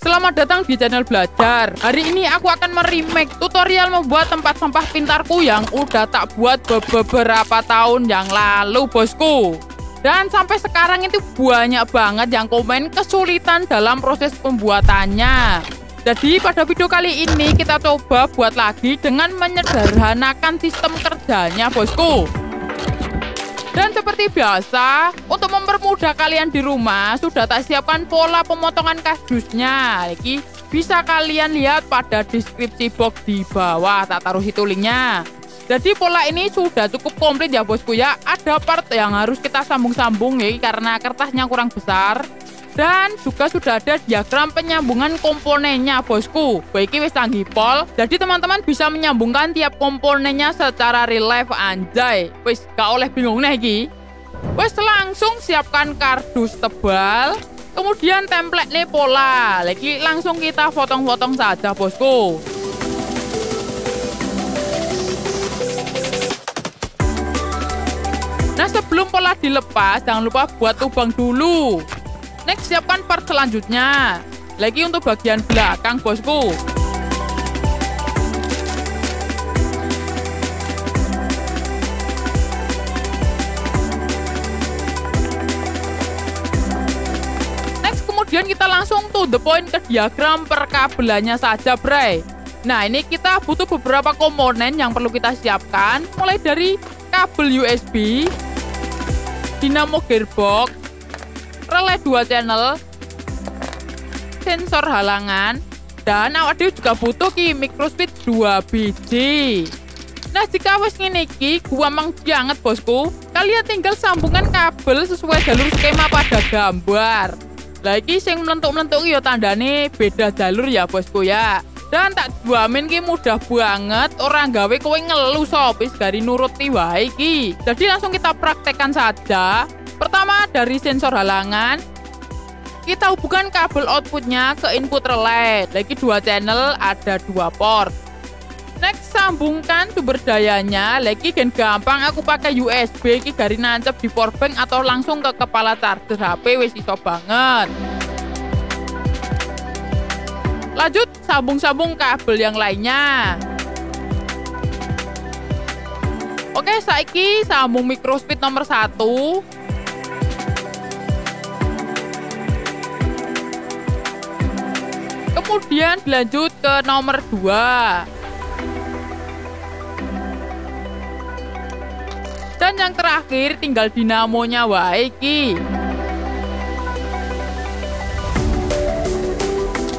Selamat datang di channel belajar. Hari ini aku akan meremake tutorial membuat tempat sampah pintarku yang udah tak buat beberapa tahun yang lalu, bosku. Dan sampai sekarang itu banyak banget yang komen kesulitan dalam proses pembuatannya. Jadi pada video kali ini kita coba buat lagi dengan menyederhanakan sistem kerjanya, bosku. Dan seperti biasa, untuk mempermudah kalian di rumah, sudah tak siapkan pola pemotongan kardusnya. Lagi bisa kalian lihat pada deskripsi box di bawah, tak taruh itu linknya. Jadi pola ini sudah cukup komplit ya, bosku ya. Ada part yang harus kita sambung-sambung ya, karena kertasnya kurang besar. Dan juga sudah ada diagram penyambungan komponennya, bosku. Baik wis canggih pol. Jadi teman-teman bisa menyambungkan tiap komponennya secara real life, anjay. Wis gak oleh bingung nih iki. Wis langsung siapkan kardus tebal. Kemudian template nih pola. Lagi langsung kita potong-potong saja, bosku. Nah, sebelum pola dilepas, jangan lupa buat lubang dulu. Next, siapkan part selanjutnya. Lagi untuk bagian belakang, bosku. Next, kemudian kita langsung to the point ke diagram perkabelannya saja, bray. Nah, ini kita butuh beberapa komponen yang perlu kita siapkan. Mulai dari kabel USB, dinamo gearbox, relay 2 channel, sensor halangan, dan awak dhewe juga butuh ki microswitch 2 biji. Nah, jika wis ngene iki gampang banget, bosku. Kalian tinggal sambungkan kabel sesuai jalur skema pada gambar. Lagi sing melentuk-melentuk ya tandane beda jalur ya, bosku ya. Dan tak jamin ki mudah banget, orang gawe kowe ngeluh sopis dari nuruti wae ki. Jadi langsung kita praktekkan saja. Pertama, dari sensor halangan, kita hubungkan kabel outputnya ke input relay. Lagi 2 channel, ada 2 port. Next, sambungkan sumber dayanya. Lagi gen gampang aku pakai USB ki dari nancep di powerbank atau langsung ke kepala charger HP, wis iso banget. Lanjut, sambung-sambung kabel yang lainnya. Oke, saiki sambung microswitch nomor 1. Kemudian dilanjut ke nomor 2. Dan yang terakhir tinggal dinamonya wae iki.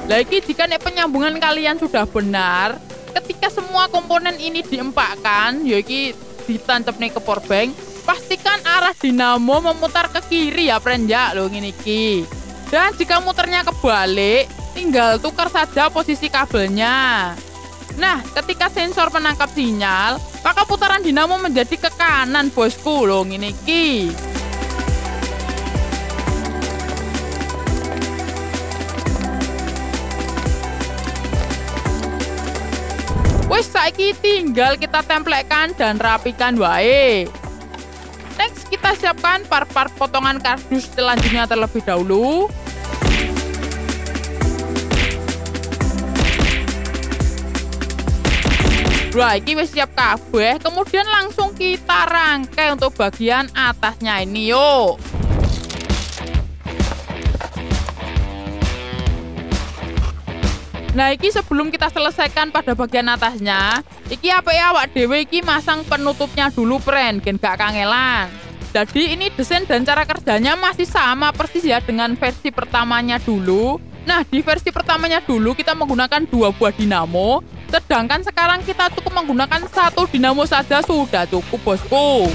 Lagi jika penyambungan kalian sudah benar, ketika semua komponen ini diempakkan, yaitu ditancap nih ke powerbank, pastikan arah dinamo memutar ke kiri ya, friend ya, lo ngene iki. Dan jika muternya kebalik, tinggal tukar saja posisi kabelnya. Nah, ketika sensor menangkap sinyal, maka putaran dinamo menjadi ke kanan, bosku. Loh, ngene iki. Wes saiki tinggal kita tempelkan dan rapikan wae. Next, kita siapkan part-part potongan kardus selanjutnya terlebih dahulu. Wah, ini wis siap kabeh. Kemudian langsung kita rangkai untuk bagian atasnya ini, yuk. Nah, iki sebelum kita selesaikan pada bagian atasnya, iki apa ya awak dhewe iki masang penutupnya dulu, friend, gen gak kangelan. Jadi ini desain dan cara kerjanya masih sama persis ya dengan versi pertamanya dulu. Nah, di versi pertamanya dulu kita menggunakan 2 buah dinamo. Sedangkan sekarang kita cukup menggunakan 1 dinamo saja sudah cukup, bosku.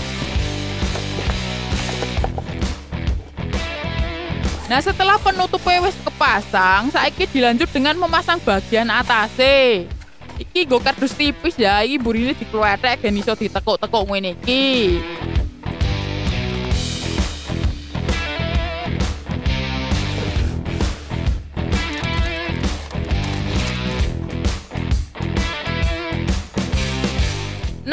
Nah, setelah penutup wis kepasang, saiki dilanjut dengan memasang bagian atasnya. Iki go kardus tipis ya, iki burine dikluwetek ben iso ditekuk-tekuk ngene iki.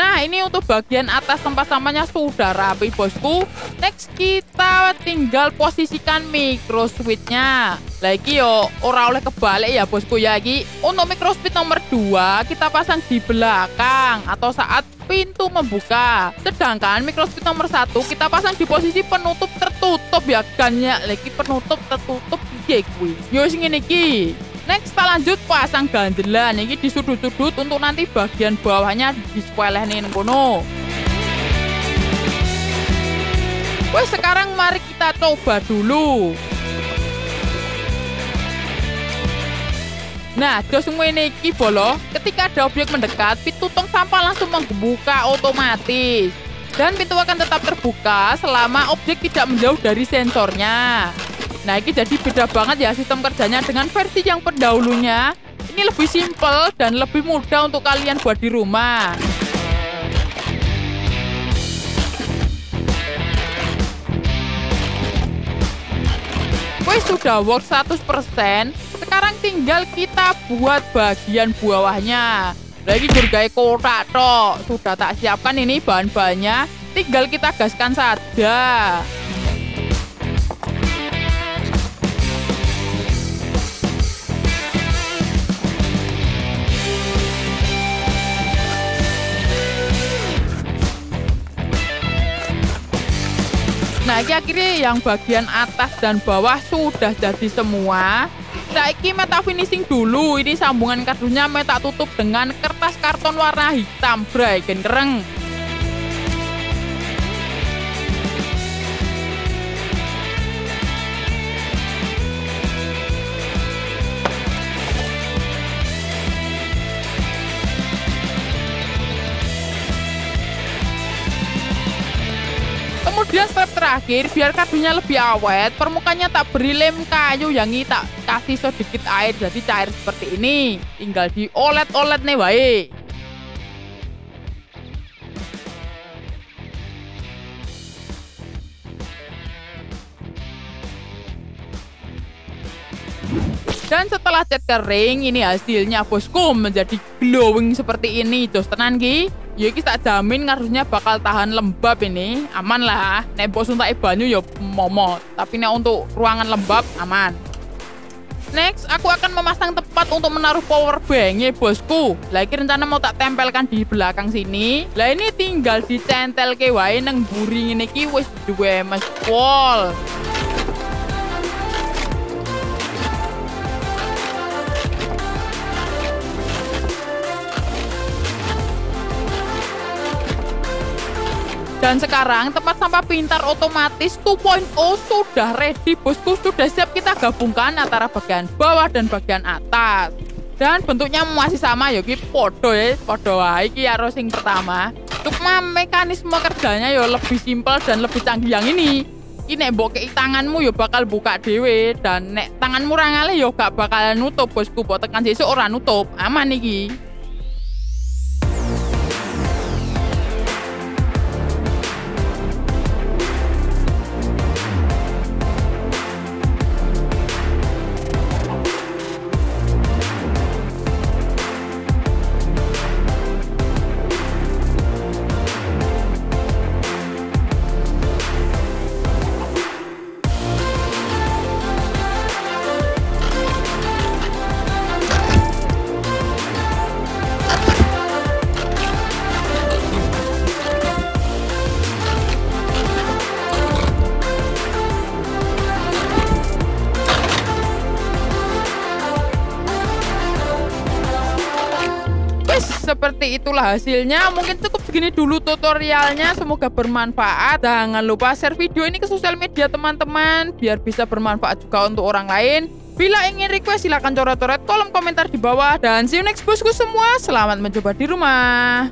Nah, ini untuk bagian atas tempat sampahnya sudah rapi, bosku. Next, kita tinggal posisikan micro switch-nya. Lagi yo, ora oleh kebalik ya, bosku ya. Untuk micro switch nomor 2, kita pasang di belakang atau saat pintu membuka. Sedangkan micro switch nomor 1, kita pasang di posisi penutup tertutup ya, gannya. Lagi penutup tertutup piye kuwi. Yo sing ngene iki. Next, kita lanjut pasang ganjelan ini di sudut-sudut untuk nanti bagian bawahnya disepelehin kono. Wes, sekarang mari kita coba dulu. Nah, jos ngene iki bolo, ketika ada objek mendekat, pintu tong sampah langsung membuka otomatis. Dan pintu akan tetap terbuka selama objek tidak menjauh dari sensornya. Nah, ini jadi beda banget ya sistem kerjanya dengan versi yang pendahulunya. Ini lebih simple dan lebih mudah untuk kalian buat di rumah. Wes, sudah work 100%. Sekarang tinggal kita buat bagian bawahnya. Lagi jurgai kotak tok. Sudah tak siapkan ini bahan-bahannya. Tinggal kita gaskan saja. Nah, ini akhirnya yang bagian atas dan bawah sudah jadi semua. Saiki meta finishing dulu. Ini sambungan kardusnya meta tutup dengan kertas karton warna hitam, bray, kereng. Kemudian step terakhir, biar kardusnya lebih awet, permukaannya tak beri lem kayu yang ini tak kasih sedikit air jadi cair seperti ini. Tinggal diolet-olet nih wae. Dan setelah cat kering, ini hasilnya bosku menjadi glowing seperti ini. Jos tenan ki. Ya iki tak jamin kardusnya bakal tahan lembab ini. Aman lah. Nek mbok suntake banyu ya momot. Tapi nek untuk ruangan lembab aman. Next, aku akan memasang tempat untuk menaruh power bank ya bosku. Lah iki rencana mau tak tempelkan di belakang sini. Lah ini tinggal dicentel ke wae nang buri ngene iki wis duwe mespol. Dan sekarang tempat sampah pintar otomatis 2.0 sudah ready bosku. Sudah siap kita gabungkan antara bagian bawah dan bagian atas. Dan bentuknya masih sama ya, ki podo ya, podo wae iki karo sing pertama. Cuma mekanisme kerjanya ya lebih simpel dan lebih canggih yang ini. Ini nek mbok kei tanganmu ya bakal buka dhewe, dan nek tanganmu ra ngalih ya gak bakalan nutup bosku. Mbok tekan sesuk ora nutup. Aman iki. Seperti itulah hasilnya. Mungkin cukup segini dulu tutorialnya. Semoga bermanfaat. Jangan lupa share video ini ke sosial media teman-teman, biar bisa bermanfaat juga untuk orang lain. Bila ingin request silahkan coret-coret kolom komentar di bawah. Dan see you next bosku semua. Selamat mencoba di rumah.